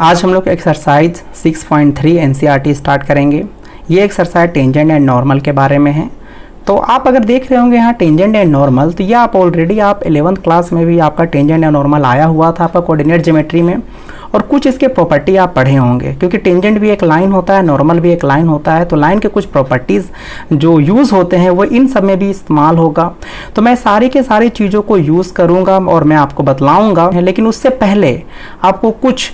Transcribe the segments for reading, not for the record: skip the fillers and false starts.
आज हम लोग एक्सरसाइज 6.3 एनसीईआरटी स्टार्ट करेंगे। ये एक्सरसाइज टेंजेंट एंड नॉर्मल के बारे में है। तो आप अगर देख रहे होंगे यहाँ टेंजेंट एंड नॉर्मल, तो ये आप ऑलरेडी 11th क्लास में भी आपका टेंजेंट एंड नॉर्मल आया हुआ था आपका कोऑर्डिनेट ज्योमेट्री में, और कुछ इसके प्रॉपर्टी आप पढ़े होंगे, क्योंकि टेंजेंट भी एक लाइन होता है, नॉर्मल भी एक लाइन होता है। तो लाइन के कुछ प्रॉपर्टीज़ जो यूज़ होते हैं वो इन सब में भी इस्तेमाल होगा। तो मैं सारी के सारी चीज़ों को यूज़ करूँगा और मैं आपको बतलाऊँगा, लेकिन उससे पहले आपको कुछ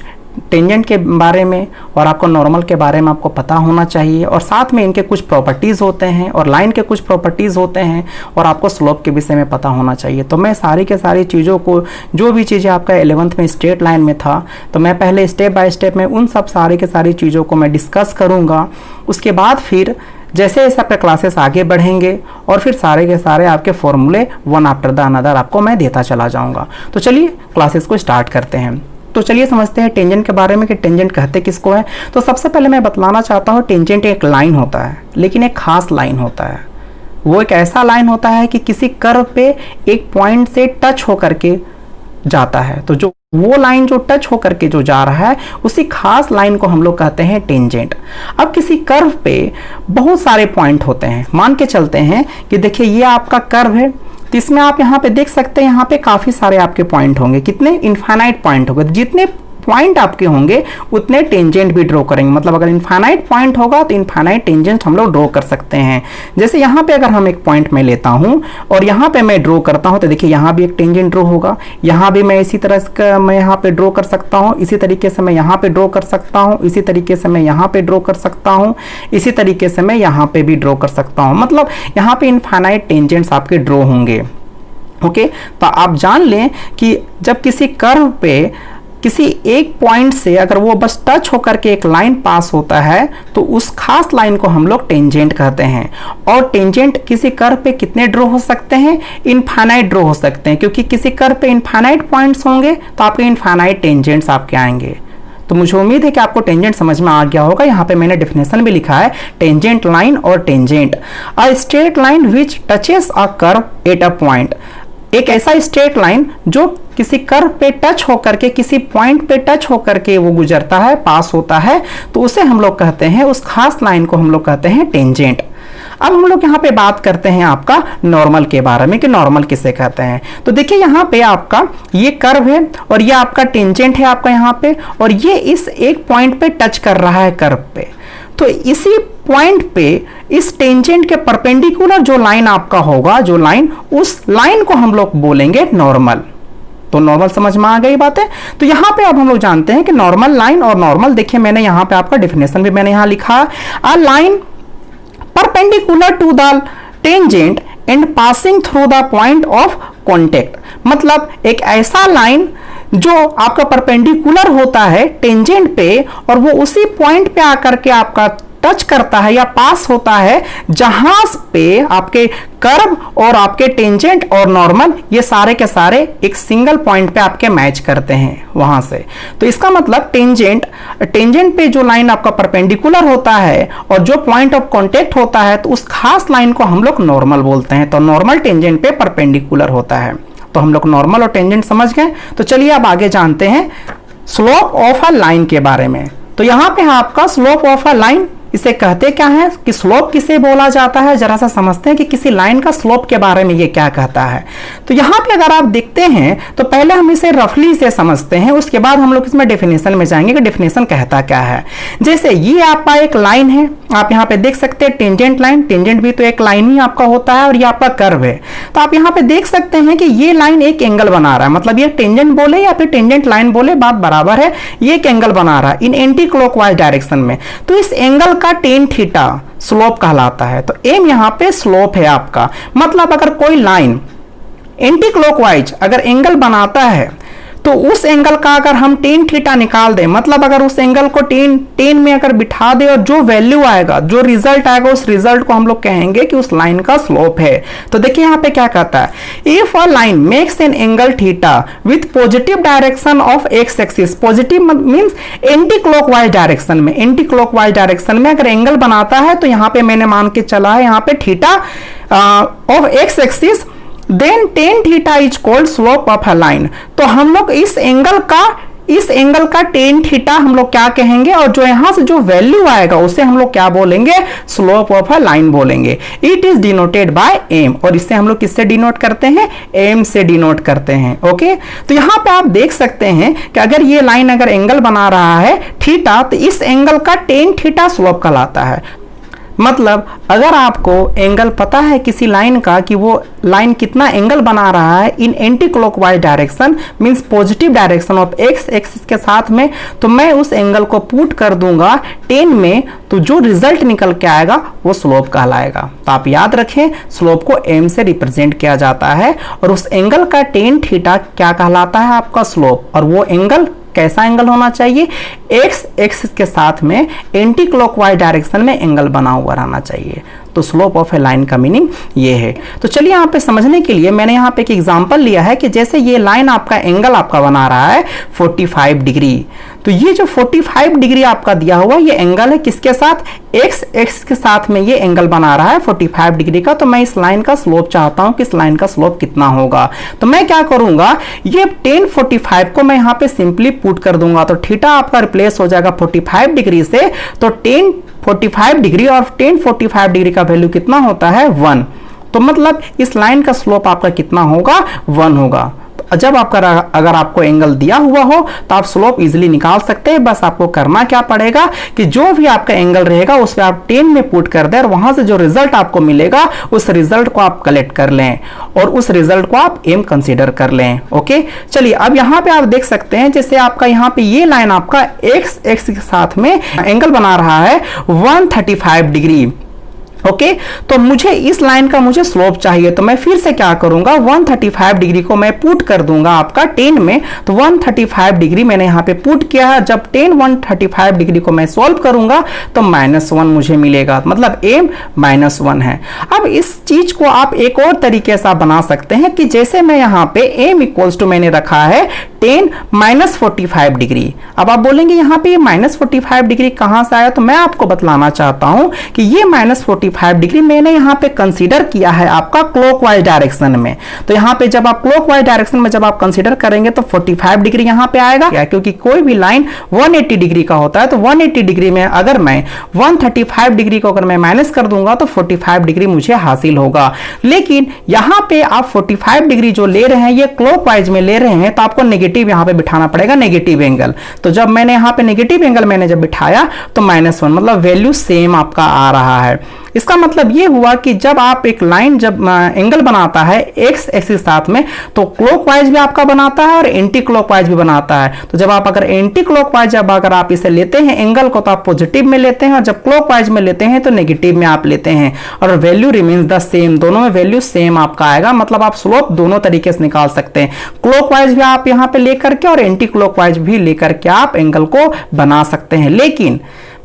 टेंजेंट के बारे में और आपको नॉर्मल के बारे में आपको पता होना चाहिए, और साथ में इनके कुछ प्रॉपर्टीज़ होते हैं और लाइन के कुछ प्रॉपर्टीज़ होते हैं, और आपको स्लोप के विषय में पता होना चाहिए। तो मैं सारी के सारी चीज़ों को, जो भी चीज़ें आपका 11th में स्ट्रेट लाइन में था, तो मैं पहले स्टेप बाय स्टेप में उन सब सारी के सारी चीज़ों को मैं डिस्कस करूँगा। उसके बाद फिर जैसे जैसे आपके क्लासेस आगे बढ़ेंगे और फिर सारे के सारे आपके फॉर्मूले वन आफ्टर द अनदर आपको मैं देता चला जाऊँगा। तो चलिए क्लासेस को स्टार्ट करते हैं। तो चलिए समझते हैं टेंजेंट के बारे में कि टेंजेंट कहते किसको है। तो सबसे पहले मैं बतलाना चाहता हूँ, टेंजेंट एक लाइन होता है, लेकिन एक खास लाइन होता है। वो एक ऐसा लाइन होता है कि किसी कर्व पे एक पॉइंट से टच होकर के जाता है। तो जो वो लाइन जो टच होकर के जो जा रहा है, उसी खास लाइन को हम लोग कहते हैं टेंजेंट। अब किसी कर्व पे बहुत सारे पॉइंट होते हैं। मान के चलते हैं कि देखिए ये आपका कर्व है, तो इसमें आप यहाँ पे देख सकते हैं, यहाँ पे काफ़ी सारे आपके पॉइंट होंगे। कितने? इनफाइनाइट पॉइंट होंगे। जितने पॉइंट आपके होंगे उतने टेंजेंट भी ड्रॉ करेंगे। मतलब अगर इनफाइनाइट पॉइंट होगा तो इनफाइनाइट टेंजेंट हम लोग ड्रॉ कर सकते हैं। जैसे यहाँ पे अगर हम एक पॉइंट में लेता हूँ और यहाँ पे मैं ड्रॉ करता हूँ, तो देखिए यहाँ भी एक टेंजेंट ड्रॉ होगा। यहाँ भी मैं इसी तरह का मैं यहाँ पे ड्रॉ कर सकता हूँ, इसी तरीके से मैं यहाँ पे ड्रॉ कर सकता हूँ, इसी तरीके से मैं यहाँ पे ड्रॉ कर सकता हूँ, इसी तरीके से मैं यहाँ पे भी ड्रॉ कर सकता हूँ। मतलब यहाँ पे इनफाइनाइट टेंजेंट्स आपके ड्रॉ होंगे। ओके, तो आप जान लें कि जब किसी कर्व पे किसी एक पॉइंट से अगर वो बस टच होकर के एक लाइन पास होता है, तो उस खास लाइन को हम लोग टेंजेंट कहते हैं। और टेंजेंट किसी कर्व पे कितने ड्रॉ हो सकते हैं? इनफाइनाइट ड्रॉ हो सकते हैं, क्योंकि किसी कर्व पे इनफाइनाइट पॉइंट्स होंगे तो आपके इनफाइनाइट टेंजेंट्स आपके आएंगे। तो मुझे उम्मीद है कि आपको टेंजेंट समझ में आ गया होगा। यहाँ पे मैंने डेफिनेशन भी लिखा है, टेंजेंट लाइन और tangent a straight line which touches a curve at a point. एक ऐसा स्ट्रेट लाइन जो किसी कर्व पे टच होकर के, किसी पॉइंट पे टच होकर के वो गुजरता है, पास होता है, तो उसे हम लोग कहते हैं, उस खास लाइन को हम लोग कहते हैं टेंजेंट। अब हम लोग यहाँ पे बात करते हैं आपका नॉर्मल के बारे में कि नॉर्मल किसे कहते हैं। तो देखिए यहाँ पे आपका ये कर्व है और ये आपका टेंजेंट है आपका यहाँ पे, और ये इस एक पॉइंट पे टच कर रहा है कर्व पे। तो इसी पॉइंट पे इस टेंजेंट के परपेंडिकुलर जो लाइन आपका होगा, जो लाइन, उस लाइन को हम लोग बोलेंगे नॉर्मल। तो नॉर्मल समझ में आ गई बात है। तो यहाँ पे अब हम लोग जानते हैं कि नॉर्मल लाइन और नॉर्मल, देखिए मैंने यहाँ पे आपका डेफिनेशन भी मैंने यहाँ लिखा, a line perpendicular to the tangent and passing through the point of contact. मतलब एक ऐसा लाइन जो आपका परपेंडिकुलर होता है टेंजेंट पे, और वो उसी पॉइंट पे आकर के आपका टच करता है या पास होता है, जहां पे आपके कर्व और आपके टेंजेंट और नॉर्मल ये सारे के सारे एक सिंगल पॉइंट पे आपके मैच करते हैं वहां से। तो इसका मतलब टेंजेंट पे जो लाइन आपका परपेंडिकुलर होता है और जो पॉइंट ऑफ कांटेक्ट होता है, तो उस खास लाइन को हम लोग नॉर्मल बोलते हैं। तो नॉर्मल टेंजेंट पे परपेंडिकुलर होता है। तो हम लोग नॉर्मल और टेंजेंट समझ गए। तो चलिए अब आगे जानते हैं स्लोप ऑफ अ लाइन के बारे में। तो यहां पे आपका स्लोप ऑफ अ लाइन, इसे कहते क्या है कि स्लोप किसे बोला जाता है, जरा सा समझते हैं कि किसी लाइन का स्लोप के बारे में ये क्या कहता है। तो यहाँ पे अगर आप देखते हैं तो पहले हम इसे रफली से समझते हैं, उसके बाद हम लोग इसमें डेफिनेशन में जाएंगे कि डेफिनेशन कहता क्या है। जैसे ये आपका एक लाइन है, आप यहाँ पे देख सकते हैं टेंजेंट लाइन, टेंजेंट भी तो एक लाइन ही आपका होता है, और ये आपका कर्व है। तो आप यहाँ पे देख सकते हैं कि ये लाइन एक एंगल बना रहा है। मतलब ये टेंजेंट बोले या फिर टेंजेंट लाइन बोले, बात बराबर है, ये एक एंगल बना रहा है इन एंटी क्लॉकवाइज डायरेक्शन में। तो इस एंगल का टेन थीटा स्लोप कहलाता है। तो एम यहाँ पे स्लोप है आपका। मतलब अगर कोई लाइन एंटी क्लॉकवाइज अगर एंगल बनाता है, तो उस एंगल का अगर हम टेन थीटा निकाल दें, मतलब अगर उस एंगल को टेन में अगर बिठा दे, और जो वैल्यू आएगा, जो रिजल्ट आएगा, उस रिजल्ट को हम लोग कहेंगे कि उस लाइन का स्लोप है। तो देखिए यहाँ पे क्या कहता है, if a line makes an angle theta with positive direction of x axis, positive means anti clockwise direction में, एंटी क्लॉकवाइज डायरेक्शन में अगर एंगल बनाता है, तो यहाँ पे मैंने मान के चला है यहाँ पे theta of x axis, then tan theta is called slope of a line. तो हम लोग इस एंगल का इस एंगल का टेन थीटा हम लोग क्या कहेंगे, और जो यहां से जो वैल्यू आएगा उसे हम लोग क्या बोलेंगे, स्लोप ऑफ अ लाइन बोलेंगे। It is denoted by M, और इससे हम लोग किससे डिनोट करते हैं, एम से डिनोट करते हैं। ओके, तो यहां पे आप देख सकते हैं कि अगर ये लाइन अगर एंगल बना रहा है थीटा, तो इस एंगल का टेन थीटा स्लोप कहलाता है। मतलब अगर आपको एंगल पता है किसी लाइन का कि वो लाइन कितना एंगल बना रहा है in anti clockwise direction, means positive direction of x axis के साथ में, तो मैं उस एंगल को पुट कर दूंगा 10 में, तो जो रिजल्ट निकल के आएगा वो स्लोप कहलाएगा। तो आप याद रखें, स्लोप को एम से रिप्रेजेंट किया जाता है, और उस एंगल का टेन थीटा क्या कहलाता है, आपका स्लोप। और वो एंगल कैसा एंगल होना चाहिए, एक्स एक्सिस के साथ में एंटी क्लॉकवाइज डायरेक्शन में एंगल बना हुआ रहना चाहिए। तो स्लोप ऑफ ए लाइन का मीनिंग ये है। तो चलिए यहाँ पे समझने के लिए मैंने यहाँ पे एक एग्जांपल लिया है कि जैसे ये लाइन आपका एंगल आपका बना रहा है 45 डिग्री, तो ये जो 45 डिग्री आपका दिया हुआ ये एंगल है किसके साथ, एक्स एक्सिस के साथ में ये एंगल बना रहा है 45 डिग्री का। तो मैं इस लाइन का स्लोप चाहता हूं कि इस लाइन का स्लोप कितना होगा। तो मैं क्या करूंगा, ये 1045 को मैं यहाँ पे सिंपली पुट कर दूंगा, तो थीटा आपका रिप्लेस हो जाएगा 45 डिग्री से, तो 1045 डिग्री और 1045 डिग्री का वैल्यू कितना होता है 1। तो मतलब इस लाइन का स्लोप आपका कितना होगा, 1 होगा। जब आपका अगर आपको एंगल दिया हुआ हो तो आप स्लोप इजीली निकाल सकते हैं। बस आपको करना क्या पड़ेगा कि जो भी आपका एंगल रहेगा उस पर आप 10 में पुट कर दें, और वहां से जो रिजल्ट आपको मिलेगा उस रिजल्ट को आप कलेक्ट कर लें, और उस रिजल्ट को आप एम कंसीडर कर लें। ओके, चलिए अब यहां पे आप देख सकते हैं जैसे आपका यहां पे ये लाइन आपका एक्स एक्सिस के साथ में एंगल बना रहा है 135 डिग्री। ओके, तो मुझे इस लाइन का मुझे स्लोप चाहिए, तो मैं फिर से क्या करूंगा, 135 डिग्री को मैं पुट कर दूंगा आपका 10 में। तो 135 डिग्री मैंने यहां पे पुट किया है। जब 135 डिग्री को मैं सॉल्व करूंगा तो -1 मुझे मिलेगा, मतलब एम -1 है। अब इस चीज को आप एक और तरीके से बना सकते हैं कि जैसे मैं यहां पे एम इक्वल्स टू मैंने रखा है 10 -45 डिग्री। अब आप बोलेंगे यहां पे -45 डिग्री कहां से आया, तो मैं आपको बतलाना चाहता हूं कि ये -45 डिग्री मैंने यहां पे कंसीडर किया है आपका क्लॉकवाइज डायरेक्शन में। तो यहां पे जब आप क्लॉकवाइज डायरेक्शन में जब आप कंसीडर करेंगे तो 45 डिग्री यहां पे आएगा, क्योंकि कोई भी लाइन 180 डिग्री का होता है। तो 180 डिग्री में अगर मैं 135 डिग्री को अगर मैं माइनस कर दूंगा तो 45 डिग्री मुझे हासिल होगा। लेकिन यहां पे आप 45 डिग्री जो ले रहे हैं ये क्लॉकवाइज में ले रहे हैं, तो आपको नेगेटिव यहां पे बिठाना पड़ेगा, नेगेटिव एंगल। तो जब मैंने यहां पे नेगेटिव एंगल मैंने जब बिठाया तो -1, मतलब वैल्यू सेम आपका आ रहा है। इसका मतलब ये हुआ कि जब आप एक लाइन जब एंगल बनाता है एक्स एक्सिस साथ में, तो क्लॉकवाइज भी आपका बनाता है और एंटी क्लॉकवाइज भी बनाता है। तो जब आप अगर एंटी क्लॉकवाइज जब अगर आप इसे लेते हैं एंगल को, तो आप पॉजिटिव में लेते हैं, और जब क्लॉकवाइज में लेते हैं तो नेगेटिव में आप लेते हैं, और वैल्यू रिमेन्स द सेम, दोनों में वैल्यू सेम आपका आएगा। मतलब आप स्लोप दोनों तरीके से निकाल सकते हैं, क्लॉकवाइज भी आप यहां पे लेकर के और एंटी क्लॉकवाइज भी लेकर के आप एंगल को बना सकते हैं। लेकिन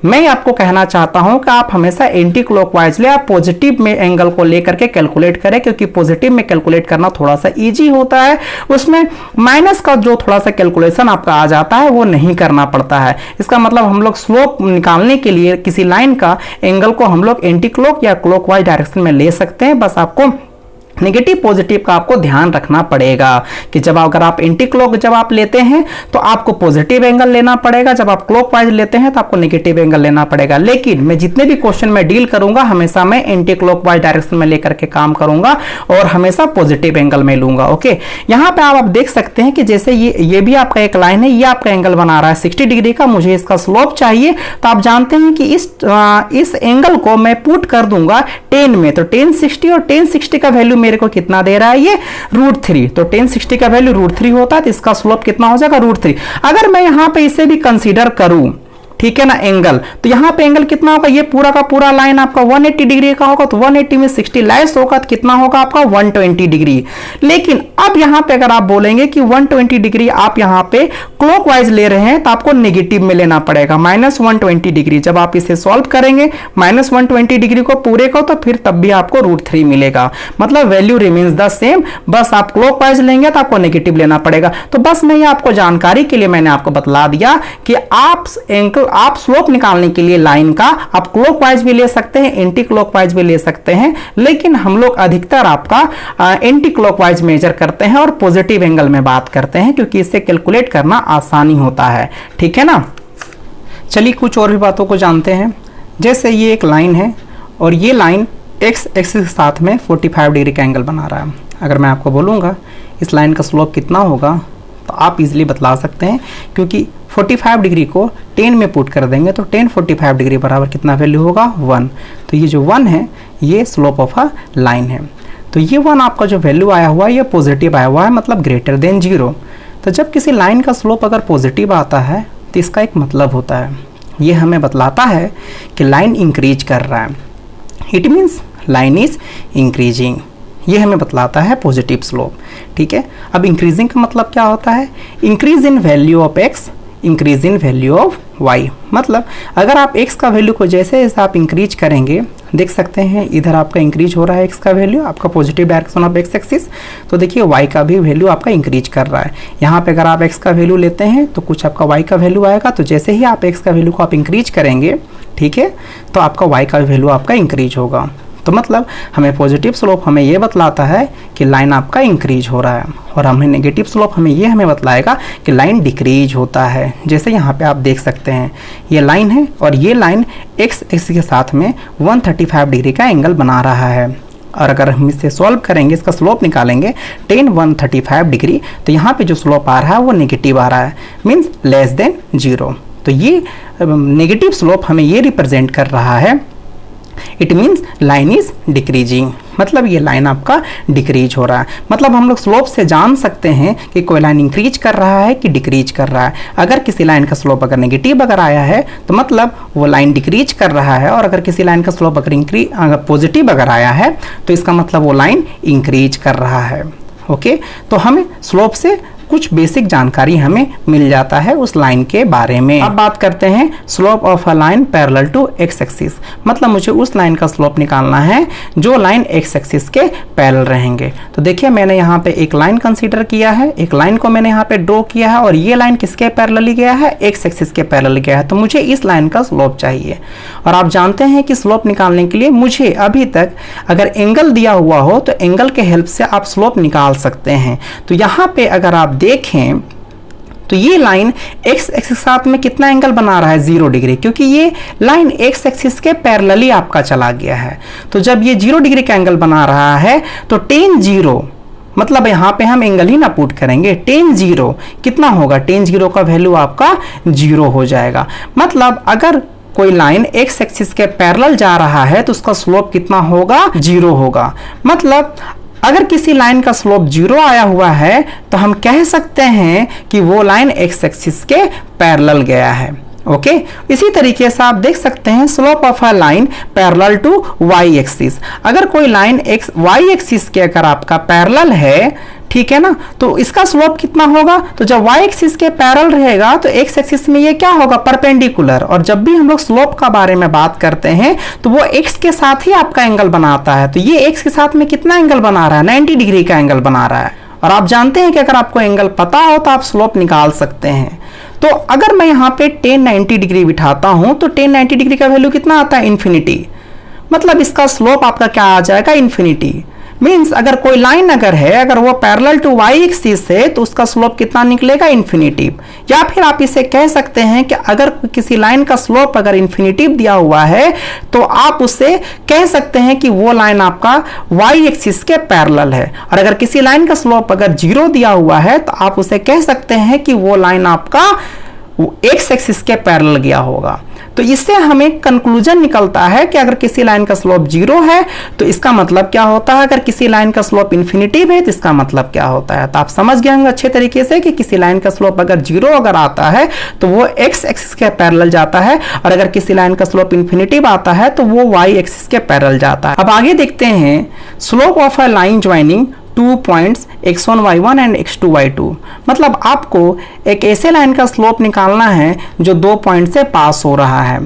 मैं आपको कहना चाहता हूं कि आप हमेशा एंटी क्लॉकवाइज ले, आप पॉजिटिव में एंगल को लेकर के कैलकुलेट करें, क्योंकि पॉजिटिव में कैलकुलेट करना थोड़ा सा इजी होता है, उसमें माइनस का जो थोड़ा सा कैलकुलेशन आपका आ जाता है वो नहीं करना पड़ता है। इसका मतलब हम लोग स्लोप निकालने के लिए किसी लाइन का एंगल को हम लोग एंटी क्लॉक या क्लॉकवाइज डायरेक्शन में ले सकते हैं। बस आपको नेगेटिव पॉजिटिव का आपको ध्यान रखना पड़ेगा कि जब अगर आप एंटी क्लॉक जब आप लेते हैं तो आपको पॉजिटिव एंगल लेना पड़ेगा, जब आप क्लॉकवाइज लेते हैं तो आपको नेगेटिव एंगल लेना पड़ेगा। लेकिन मैं जितने भी क्वेश्चन में डील करूंगा हमेशा मैं एंटी क्लॉकवाइज डायरेक्शन में लेकर के काम करूंगा और हमेशा पॉजिटिव एंगल में लूंगा। ओके, यहां पे आप देख सकते हैं कि जैसे ये भी आपका एक लाइन है, ये आपका एंगल बना रहा है 60 डिग्री का, मुझे इसका स्लोप चाहिए। तो आप जानते हैं कि इस एंगल को मैं पुट कर दूंगा 10 में, तो 1060 और 1060 का वैल्यू मेरे को कितना दे रहा है ये √3। तो 1060 का वैल्यू √3 होता है, तो इसका स्लोप कितना हो जाएगा √3। अगर मैं यहां पे इसे भी कंसीडर करूं, ठीक है ना, एंगल, तो यहां पे एंगल कितना होगा, ये पूरा का पूरा लाइन आपका 180 डिग्री का होगा, तो 180 में 60 लेस होगा तो कितना होगा आपका 120 डिग्री। लेकिन अब यहां पे अगर आप बोलेंगे कि 120 डिग्री आप यहां पे क्लॉकवाइज ले रहे हैं तो आपको नेगेटिव में लेना पड़ेगा, -120 डिग्री। जब आप इसे सॉल्व करेंगे -120 डिग्री को पूरे को, तो फिर तब भी आपको √3 मिलेगा, मतलब वैल्यू रिमेन्स द सेम। बस आप क्लॉकवाइज लेंगे तो आपको नेगेटिव लेना पड़ेगा। तो बस मैं ये आपको जानकारी के लिए मैंने आपको बतला दिया कि आप एंगल आप स्लोप निकालने के लिए लाइन का आप क्लॉकवाइज भी ले सकते हैं, एंटी क्लॉकवाइज भी ले सकते हैं, लेकिन हम लोग अधिकतर आपका एंटी क्लॉकवाइज मेजर करते हैं और पॉजिटिव एंगल में बात करते हैं, क्योंकि इससे कैलकुलेट करना आसानी होता है। ठीक है ना। चलिए कुछ और भी बातों को जानते हैं। जैसे ये एक लाइन है और ये लाइन एक्स एक्सिस के साथ में 45 डिग्री का एंगल बना रहा है। अगर मैं आपको बोलूँगा इस लाइन का स्लोप कितना होगा तो आप इजीली बतला सकते हैं, क्योंकि 45 डिग्री को 10 में पुट कर देंगे तो 10 45 डिग्री बराबर कितना वैल्यू होगा 1। तो ये जो 1 है ये स्लोप ऑफ अ लाइन है। तो ये 1 आपका जो वैल्यू आया हुआ है ये पॉजिटिव आया हुआ है, मतलब ग्रेटर देन 0। तो जब किसी लाइन का स्लोप अगर पॉजिटिव आता है तो इसका एक मतलब होता है, ये हमें बतलाता है कि लाइन इंक्रीज कर रहा है। It means line is increasing, ये हमें बतलाता है पॉजिटिव स्लोप। ठीक है। अब इंक्रीजिंग का मतलब क्या होता है? Increase in value of X, increase in value of Y. मतलब अगर आप x का वैल्यू को जैसे जैसे आप इंक्रीज करेंगे, देख सकते हैं इधर आपका इंक्रीज हो रहा है x का वैल्यू, आपका positive direction of x axis, तो देखिए y का भी वैल्यू आपका इंक्रीज कर रहा है। यहाँ पे अगर आप x का वैल्यू लेते हैं तो कुछ आपका y का वैल्यू आएगा, तो जैसे ही आप x का वैल्यू को आप इंक्रीज करेंगे, ठीक है, तो आपका y का वैल्यू आपका इंक्रीज होगा। तो मतलब हमें पॉजिटिव स्लोप हमें ये बतलाता है कि लाइन आपका इंक्रीज हो रहा है, और हमें नेगेटिव स्लोप हमें बतलाएगा कि लाइन डिक्रीज होता है। जैसे यहाँ पे आप देख सकते हैं ये लाइन है और ये लाइन एक्स एक्सिस के साथ में 135 डिग्री का एंगल बना रहा है, और अगर हम इसे सॉल्व करेंगे, इसका स्लोप निकालेंगे 10 135 डिग्री, तो यहाँ पे जो स्लोप आ रहा है वो नेगेटिव आ रहा है, मीन्स लेस देन 0। तो ये नेगेटिव स्लोप हमें ये रिप्रेजेंट कर रहा है, it means line is decreasing, मतलब ये लाइन आपका डिक्रीज हो रहा है। मतलब हम लोग स्लोप से जान सकते हैं कि कोई लाइन इंक्रीज कर रहा है कि डिक्रीज कर रहा है। अगर किसी लाइन का स्लोप अगर नेगेटिव अगर आया है तो मतलब वो लाइन डिक्रीज कर रहा है, और अगर किसी लाइन का स्लोप अगर पॉजिटिव अगर आया है तो इसका मतलब वो लाइन इंक्रीज कर रहा है। ओके, तो हमें स्लोप से कुछ बेसिक जानकारी हमें मिल जाता है उस लाइन के बारे में। अब बात करते हैं slope of a line parallel to X axis, मतलब मुझे उस लाइन का स्लोप निकालना है जो लाइन एक्स एक्सिस के पैरेलल रहेंगे। तो देखिए मैंने यहाँ पे एक लाइन कंसीडर किया है, एक लाइन को मैंने यहाँ पे ड्रॉ किया है, और ये लाइन किसके पैरेलल गया है? एक्स एक्सिस के पैरेलल गया है। तो मुझे इस लाइन का स्लोप चाहिए, और आप जानते हैं कि स्लोप निकालने के लिए मुझे अभी तक अगर एंगल दिया हुआ हो तो एंगल के हेल्प से आप स्लोप निकाल सकते हैं। तो यहाँ पे अगर आप देखें तो ये लाइन एक्स एक्सिस साथ में कितना एंगल बना रहा है? 0 डिग्री, क्योंकि ये लाइन एक्स एक्सिस के पैरेलली आपका चला गया है। तो जब ये 0 डिग्री का एंगल बना रहा है तो tan 0, मतलब यहाँ पे हम एंगल ही ना पुट करेंगे, tan 0 कितना होगा? tan 0 का वैल्यू आपका 0 हो जाएगा। मतलब अगर कोई लाइन एक्स एक्सिस के पैरेलल जा रहा है तो उसका स्लोप कितना होगा? 0 होगा। मतलब अगर किसी लाइन का स्लोप 0 आया हुआ है तो हम कह सकते हैं कि वो लाइन एक्स एक्सिस के पैरेलल गया है। ओके, इसी तरीके से आप देख सकते हैं slope of a line parallel to Y axis. अगर कोई लाइन एक्स वाई एक्सिस के अगर आपका पैरेलल है, ठीक है ना, तो इसका स्लोप कितना होगा? तो जब y एक्सिस के पैरेलल रहेगा तो x एक्सिस में ये क्या होगा? परपेंडिकुलर। और जब भी हम लोग स्लोप का बारे में बात करते हैं तो वो x के साथ ही आपका एंगल बनाता है। तो ये x के साथ में कितना एंगल बना रहा है? 90 डिग्री का एंगल बना रहा है। और आप जानते हैं कि अगर आपको एंगल पता हो तो आप स्लोप निकाल सकते हैं। तो अगर मैं यहाँ पे tan 90 डिग्री बिठाता हूं तो tan 90 डिग्री का वैल्यू कितना आता है? इन्फिनिटी। मतलब इसका स्लोप आपका क्या आ जाएगा? इन्फिनिटी। मीन्स अगर कोई लाइन अगर है, अगर वो पैरेलल टू वाई एक्सिस है तो उसका स्लोप कितना निकलेगा? इन्फिनिटिव। या फिर आप इसे कह सकते हैं कि अगर किसी लाइन का स्लोप अगर इन्फिनिटिव दिया हुआ है तो आप उसे कह सकते हैं कि वो लाइन आपका वाई एक्सिस के पैरेलल है। और अगर किसी लाइन का स्लोप अगर 0 दिया हुआ है तो आप उसे कह सकते हैं कि वो लाइन आपका एक्स एक्सिस के पैरेलल गया होगा। तो इससे हमें कंक्लूजन निकलता है कि अगर किसी लाइन का स्लोप 0 है तो इसका मतलब क्या होता है, अगर किसी लाइन का स्लोप इन्फिनिटिव है तो इसका मतलब क्या होता है। तो आप समझ गए होंगे अच्छे तरीके से कि किसी लाइन का स्लोप अगर 0 अगर आता है तो वो एक्स एक्सिस के पैरेलल जाता है, और अगर किसी लाइन का स्लोप इन्फिनिटिव आता है तो वो वाई एक्सिस के पैरेलल जाता है। अब आगे देखते हैं slope of a line joining 2 points x1 y1 and x2 y2। मतलब आपको एक ऐसे लाइन का स्लोप निकालना है जो 2 पॉइंट से पास हो रहा है,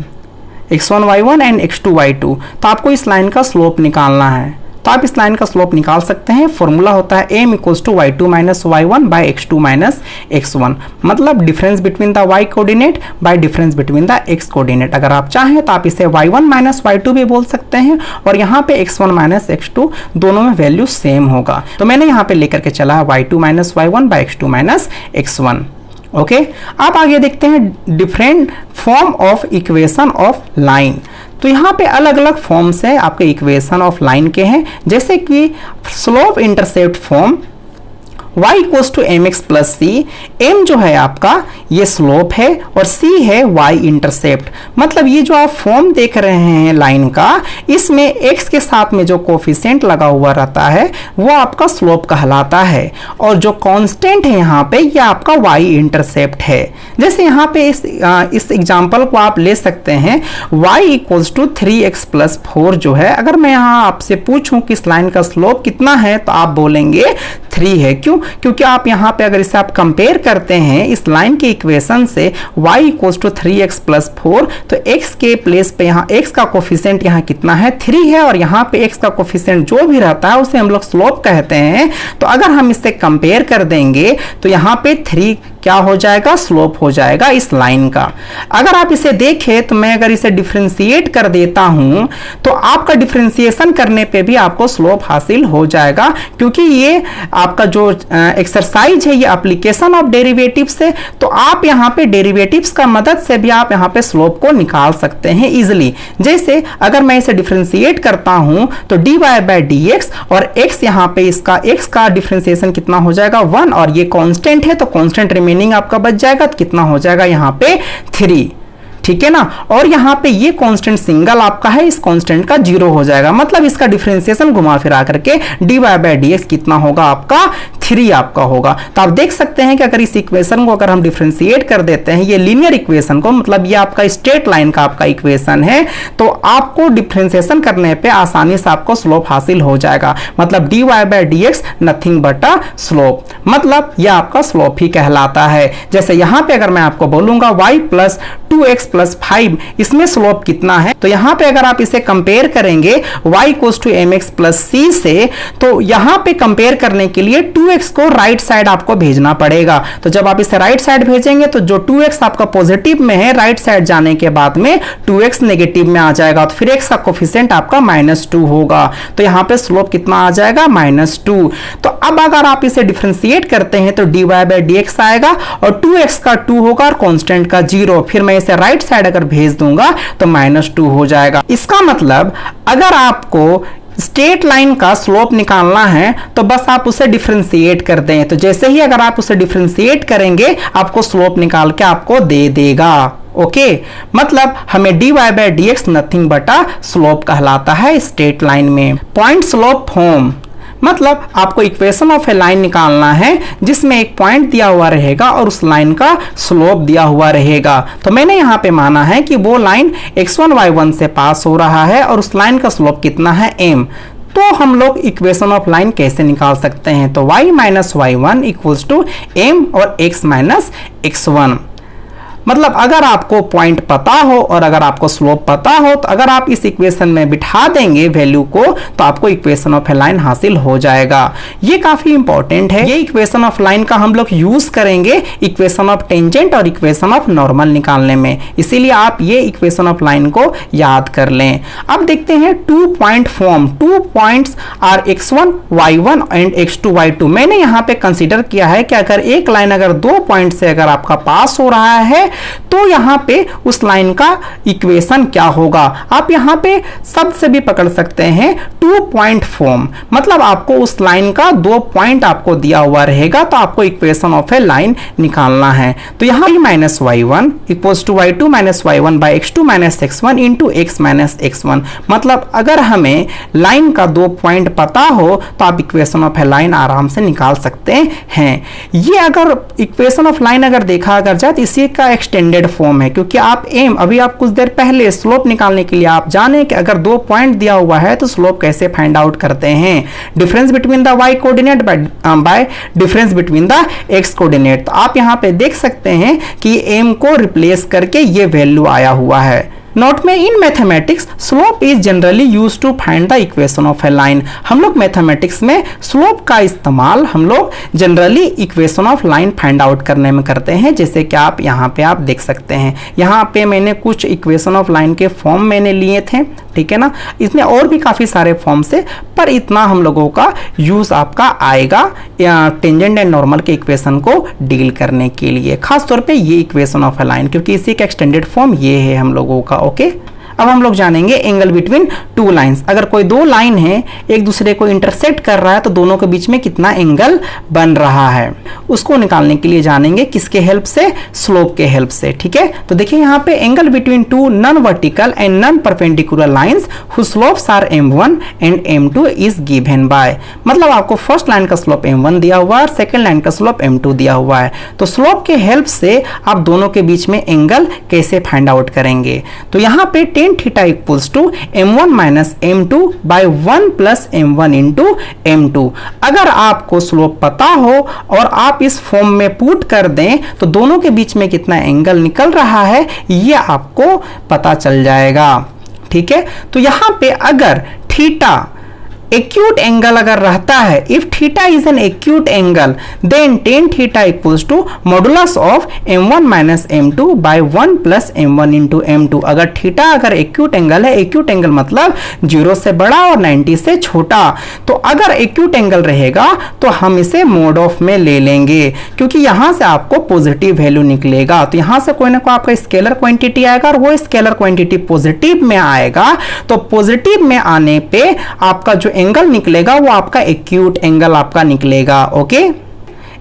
x1 y1 and x2 y2। तो आपको इस लाइन का स्लोप निकालना है। तो आप इस लाइन का स्लोप निकाल सकते हैं। फॉर्मूला होता है m equals to y2 minus y1 by x2 minus x1, मतलब difference between the y coordinate by difference between the x coordinate. अगर आप चाहें तो आप इसे y1 माइनस y2 भी बोल सकते हैं, और यहाँ पे x1 माइनस x2 दोनों में वैल्यू सेम होगा। तो मैंने यहाँ पे लेकर के चला है y2 minus y1 by x2 minus x1। Okay, आप आगे देखते हैं different form of equation of line. तो यहाँ पे अलग अलग फॉर्म्स है आपके इक्वेशन ऑफ लाइन के हैं, जैसे कि slope intercept form y equals to M x plus C. m जो है आपका ये स्लोप है और c है y इंटरसेप्ट। मतलब ये जो आप फॉर्म देख रहे हैं लाइन का, इसमें x के साथ में जो कोफिशिएंट लगा हुआ रहता है वो आपका स्लोप कहलाता है, और जो कांस्टेंट है यहाँ पे ये आपका y इंटरसेप्ट है। जैसे यहाँ पे इस एग्जांपल को आप ले सकते हैं, y equals to 3x plus 4 जो है, अगर मैं यहाँ आपसे पूछूं कि इस लाइन का स्लोप कितना है तो आप बोलेंगे 3 है। क्यों? क्योंकि आप यहाँ पे अगर इसे आप कंपेयर करते हैं इस लाइन के इक्वेशन से y equals to 3x plus 4, तो x के प्लेस पे यहाँ x का कोफिशिएंट यहाँ कितना है 3 है, और यहाँ पे x का कोफिशिएंट जो भी रहता है उसे हम लोग स्लोप कहते हैं। तो अगर हम इससे कंपेयर कर देंगे तो यहाँ पे 3 क्या हो जाएगा, स्लोप हो जाएगा इस लाइन का। अगर आप इसे देखें तो मैं अगर इसे डिफरेंशिएट कर देता हूं तो आपका डिफरेंशिएशन करने पे भी आपको स्लोप हासिल हो जाएगा, क्योंकि ये आपका जो एक्सरसाइज है ये एप्लीकेशन ऑफ डेरिवेटिव्स है। तो आप यहाँ पे डेरिवेटिव्स का मदद से भी आप यहाँ पे स्लोप को निकाल सकते हैं इजिली। जैसे अगर मैं इसे डिफरेंशिएट करता हूं तो dy बाई डी एक्स, और x यहाँ पे इसका x का डिफरेंशिएशन कितना हो जाएगा 1, और ये कांस्टेंट है तो कांस्टेंट रिमेनिंग आपका बच जाएगा, तो कितना हो जाएगा यहाँ पे 3। ठीक है ना, और यहाँ पे ये कांस्टेंट सिंगल आपका है, इस कांस्टेंट का 0 हो जाएगा, मतलब इसका डिफरेंशिएशन घुमा फिरा करके dy बाई डी एक्स कितना होगा आपका 3 आपका होगा। तो आप देख सकते हैं कि अगर इस इक्वेशन को अगर हम डिफरेंशिएट कर देते हैं ये लीनियर इक्वेशन को, मतलब ये आपका स्ट्रेट लाइन का आपका इक्वेशन है, तो आपको डिफरेंशिएशन करने पे आसानी से आपको स्लोप हासिल हो जाएगा। मतलब dy by D x nothing but a slope, मतलब ये आपका स्लोप ही कहलाता है। जैसे यहाँ पे अगर मैं आपको बोलूंगा y प्लस 2x प्लस 5, इसमें स्लोप कितना है, तो यहाँ पे अगर आप इसे कंपेयर करेंगे y equals to M x plus c से, तो यहाँ पे कंपेयर करने के लिए 2x को राइट साइड आपको भेजना पड़ेगा। तो जब आप इसे राइट साइड भेजेंगे तो जो 2x आपका पॉजिटिव में है, राइट साइड जाने के बाद में 2x नेगेटिव में आ जाएगा, तो फिर x का कोफिशिएंट आपका -2 होगा। तो यहाँ पे स्लोप कितना आ जाएगा -2। तो अब अगर आप इसे डिफरेंशिएट करते हैं तो dy बाई डी एक्स आएगा, और 2x का 2 होगा और कांस्टेंट का 0, फिर मैं इसे राइट साइड अगर भेज दूंगा तो -2 हो जाएगा। इसका मतलब अगर आपको स्ट्रेट लाइन का स्लोप निकालना है तो बस आप उसे डिफरेंशिएट कर दें, तो जैसे ही अगर आप उसे डिफरेंशिएट करेंगे आपको स्लोप निकाल के आपको दे देगा। ओके, मतलब हमें dy by D x nothing but a slope कहलाता है स्ट्रेट लाइन में। पॉइंट स्लोप फॉर्म, मतलब आपको इक्वेशन ऑफ ए लाइन निकालना है जिसमें एक पॉइंट दिया हुआ रहेगा और उस लाइन का स्लोप दिया हुआ रहेगा। तो मैंने यहाँ पे माना है कि वो लाइन x1 y1 से पास हो रहा है और उस लाइन का स्लोप कितना है m। तो हम लोग इक्वेशन ऑफ लाइन कैसे निकाल सकते हैं, तो y minus y1 equals to m और x माइनस x1। मतलब अगर आपको पॉइंट पता हो और अगर आपको स्लोप पता हो, तो अगर आप इस इक्वेशन में बिठा देंगे वैल्यू को तो आपको इक्वेशन ऑफ ए लाइन हासिल हो जाएगा। ये काफी इंपॉर्टेंट है। ये इक्वेशन ऑफ लाइन का हम लोग यूज करेंगे इक्वेशन ऑफ टेंजेंट और इक्वेशन ऑफ नॉर्मल निकालने में, इसीलिए आप ये इक्वेशन ऑफ लाइन को याद कर लें। अब देखते हैं 2 point form. 2 points are x1 y1 and x2 y2। मैंने यहाँ पे कंसीडर किया है कि अगर एक लाइन अगर 2 पॉइंट से अगर आपका पास हो रहा है तो यहां पे उस लाइन का इक्वेशन क्या होगा। आप यहां पे शब्द से भी पकड़ सकते हैं 2 पॉइंट फॉर्म, मतलब आपको उस लाइन का 2 पॉइंट आपको दिया हुआ रहेगा तो आपको इक्वेशन ऑफ ए लाइन निकालना है। तो यहां y minus y1 equals to y2 minus y1 by x2 minus x1 into x minus x1। मतलब अगर हमें लाइन का 2 पॉइंट पता हो तो आप इक्वेशन ऑफ ए लाइन आराम से निकाल सकते हैं। ये अगर इक्वेशन ऑफ लाइन अगर देखा अगर जाए तो इसी का एक्सटेंडेड फॉर्म है, क्योंकि आप एम अभी आप कुछ देर पहले स्लोप निकालने के लिए आप जाने कि अगर 2 पॉइंट दिया हुआ है तो स्लोप कैसे फाइंड आउट करते हैं, difference between the y coordinate by difference between the x coordinate. तो आप यहां पे देख सकते हैं कि एम को रिप्लेस करके ये वैल्यू आया हुआ है। नोट में in mathematics slope is generally use to find the equation of a line. हम लोग मैथमेटिक्स में स्लोप का इस्तेमाल हम लोग generally equation of line find out करने में करते हैं, जैसे कि आप यहाँ पे आप देख सकते हैं। यहाँ पे मैंने कुछ इक्वेशन ऑफ लाइन के फॉर्म मैंने लिए थे, ठीक है ना। इसमें और भी काफी सारे फॉर्म से, पर इतना हम लोगों का यूज आपका आएगा टेंजेंट एंड नॉर्मल के इक्वेशन को डील करने के लिए, खास तौर पे ये इक्वेशन ऑफ ए लाइन, क्योंकि इसी का एक्सटेंडेड फॉर्म ये है हम लोगों का। ओके, अब हम लोग जानेंगे एंगल बिटवीन टू लाइंस। अगर कोई दो लाइन है एक दूसरे को इंटरसेक्ट कर रहा है तो दोनों के बीच में कितना एंगल बन रहा है, उसको निकालने के लिए जानेंगे किसके हेल्प से, स्लोप के हेल्प से, ठीक है। तो देखिए यहाँ पे angle between two non vertical and non perpendicular lines who slopes are m1 and m2 is given by, मतलब आपको फर्स्ट लाइन का स्लोप m1 दिया हुआ है और सेकेंड लाइन का स्लोप m2 दिया हुआ है। तो स्लोप के हेल्प से आप दोनों के बीच में एंगल कैसे फाइंड आउट करेंगे। तो यहाँ पे tan theta equals to m1 minus m2 by 1 plus m1 into m2। अगर आपको स्लोप पता हो और आप इस फॉर्म में पुट कर दें तो दोनों के बीच में कितना एंगल निकल रहा है ये आपको पता चल जाएगा, ठीक है। तो यहां पे अगर थीटा एक्यूट एंगल अगर रहता है, if theta is an acute angle then tan theta equals to modulus of m1 minus m2 by 1 plus m1 into m2। अगर थीटा अगर एक्यूट एंगल है, एक्यूट एंगल मतलब 0 से बड़ा और 90 से छोटा, तो अगर एक्यूट एंगल रहेगा तो हम इसे मोड ऑफ में ले लेंगे, क्योंकि यहां से आपको पॉजिटिव वैल्यू निकलेगा। तो यहां से कोई ना कोई आपका स्केलर क्वांटिटी आएगा और वो स्केलर क्वांटिटी पॉजिटिव में आएगा, तो पॉजिटिव में आने पे आपका जो एंगल निकलेगा वो आपका एक्यूट एंगल आपका निकलेगा। Okay,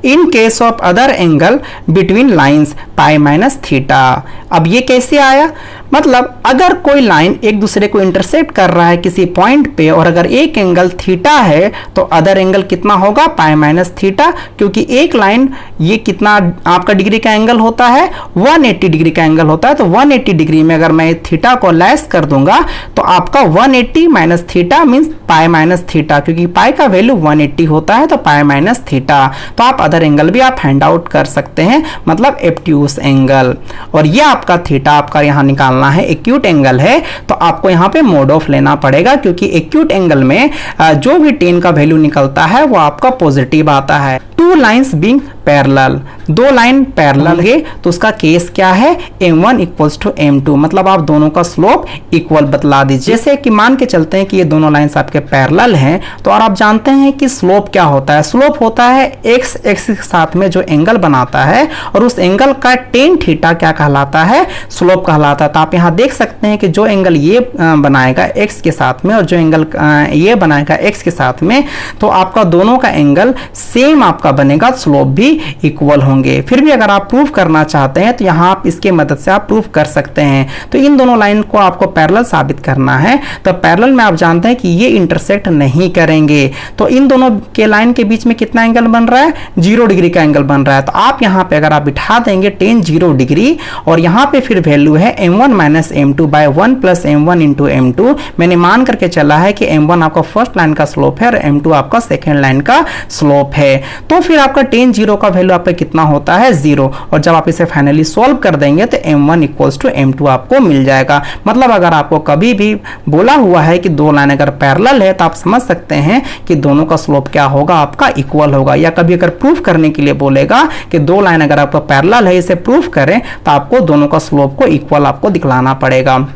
in case of other angle between lines pi minus theta. अब ये कैसे आया, मतलब अगर कोई लाइन एक दूसरे को इंटरसेक्ट कर रहा है किसी पॉइंट पे और अगर एक एंगल थीटा है तो अदर एंगल कितना होगा, पाई माइनस थीटा, क्योंकि एक लाइन ये कितना आपका डिग्री का एंगल होता है, 180 डिग्री का एंगल होता है। तो 180 डिग्री में अगर मैं थीटा को लेस कर दूंगा तो आपका 180 minus theta means pi minus theta, क्योंकि पाई का वैल्यू 180 होता है तो पाई माइनस थीटा। तो आप अदर एंगल भी आप फाइंड आउट कर सकते हैं, मतलब एब्ट्यूस एंगल। और ये आपका थीटा आपका यहाँ निकालना है, एक्यूट एंगल है तो आपको यहाँ पे मोड ऑफ लेना पड़ेगा, क्योंकि एक्यूट एंगल में जो भी tan का वैल्यू निकलता है वो आपका पॉजिटिव आता है। टू लाइंस बीइंग पैरेलल, दो लाइन पैरेलल है तो उसका केस क्या है, m1 इक्वल्स टू m2, मतलब आप दोनों का स्लोप इक्वल बतला दीजिए। जैसे कि मान के चलते हैं कि ये दोनों लाइंस आपके पैरेलल हैं, तो और आप जानते हैं कि स्लोप क्या होता है, स्लोप होता है x एक्सिस के साथ में जो एंगल बनाता है और उस एंगल का tan थीटा क्या कहलाता है, स्लोप कहलाता है। तो आप यहाँ देख सकते हैं कि जो एंगल ये बनाएगा x के साथ में और जो एंगल ये बनाएगा x के साथ में, तो आपका दोनों का एंगल सेम आपका बनेगा, स्लोप भी इक्वल होंगे। फिर भी अगर आप प्रूफ करना चाहते हैं तो यहाँ आप इसके मदद से आप प्रूफ कर सकते हैं। तो इन दोनों लाइन को आपको पैरेलल साबित करना है, तो पैरेलल में आप जानते हैं कि ये इंटरसेक्ट नहीं करेंगे, तो इन दोनों के लाइन के बीच में कितना एंगल बन रहा है, 0 डिग्री का एंगल बन रहा है। तो आप यहाँ पे अगर आप बिठा देंगे tan 0 डिग्री और यहाँ पे फिर वैल्यू है m1 minus m2 by 1 plus m1 into m2, मैंने मान करके चला है कि m1 आपका फर्स्ट लाइन का स्लोप है और m2 आपका सेकेंड लाइन का स्लोप है। तो फिर आपका tan 0 का वैल्यू आपका कितना होता है, 0, और जब आप इसे फाइनली सॉल्व कर देंगे तो m1 इक्वल्स टू m2 आपको मिल जाएगा। मतलब अगर आपको कभी भी बोला हुआ है कि दो लाइन अगर पैरेलल है तो आप समझ सकते हैं कि दोनों का स्लोप क्या होगा, आपका इक्वल होगा। या कभी अगर प्रूफ करने के लिए बोलेगा कि दो लाइन अगर आपका पैरेलल है, इसे प्रूफ करें, तो आपको दोनों का स्लोप को इक्वल आपको दिखलाना पड़ेगा।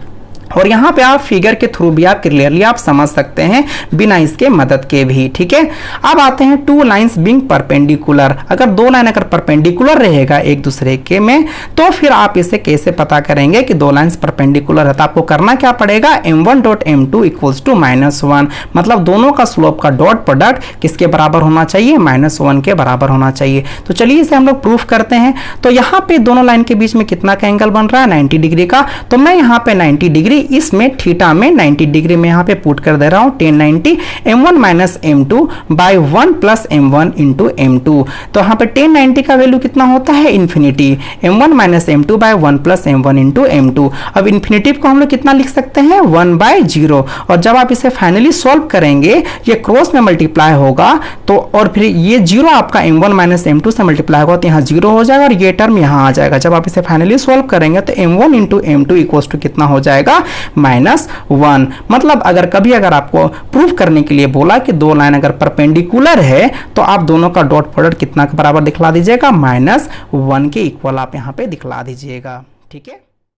और यहाँ पे आप फिगर के थ्रू भी आप क्लियरली आप समझ सकते हैं बिना इसके मदद के भी, ठीक है। अब आते हैं टू लाइंस बीइंग परपेंडिकुलर। अगर दो लाइन अगर परपेंडिकुलर रहेगा एक दूसरे के में, तो फिर आप इसे कैसे पता करेंगे कि दो लाइंस परपेंडिकुलर है। तो आपको करना क्या पड़ेगा, m1 dot m2 equals to -1, मतलब दोनों का स्लोप का डॉट प्रोडक्ट किसके बराबर होना चाहिए, -1 के बराबर होना चाहिए। तो चलिए इसे हम लोग प्रूफ करते हैं। तो यहाँ पे दोनों लाइन के बीच में कितना का एंगल बन रहा है, 90 डिग्री का। तो मैं यहाँ पे 90 डिग्री इसमें थीटा में 90 डिग्री में यहाँ पे पुट कर दे रहा हूँ, 1090 m1 minus m2 by 1 plus m1 into m2। तो यहाँ पे 1090 का वैल्यू कितना होता है, infinity, m1 minus m2 by 1 plus m1 into m2। अब इन्फिनिटी को हम लोग कितना लिख सकते हैं, 1 बाई 0। और जब आप इसे फाइनली सॉल्व करेंगे, ये क्रॉस में मल्टीप्लाई होगा तो, और फिर ये 0 आपका m1 माइनस m2 से मल्टीप्लाई होगा तो यहाँ 0 हो जाएगा और ये टर्म यहाँ आ जाएगा। जब आप इसे फाइनली सॉल्व करेंगे तो m1 into m2 equals to कितना हो जाएगा, -1। मतलब अगर आपको प्रूफ करने के लिए बोला कि दो लाइन अगर परपेंडिकुलर है तो आप दोनों का डॉट प्रोडक्ट कितना के बराबर दिखला दीजिएगा, -1 के इक्वल आप यहाँ पे दिखला दीजिएगा। ठीक है।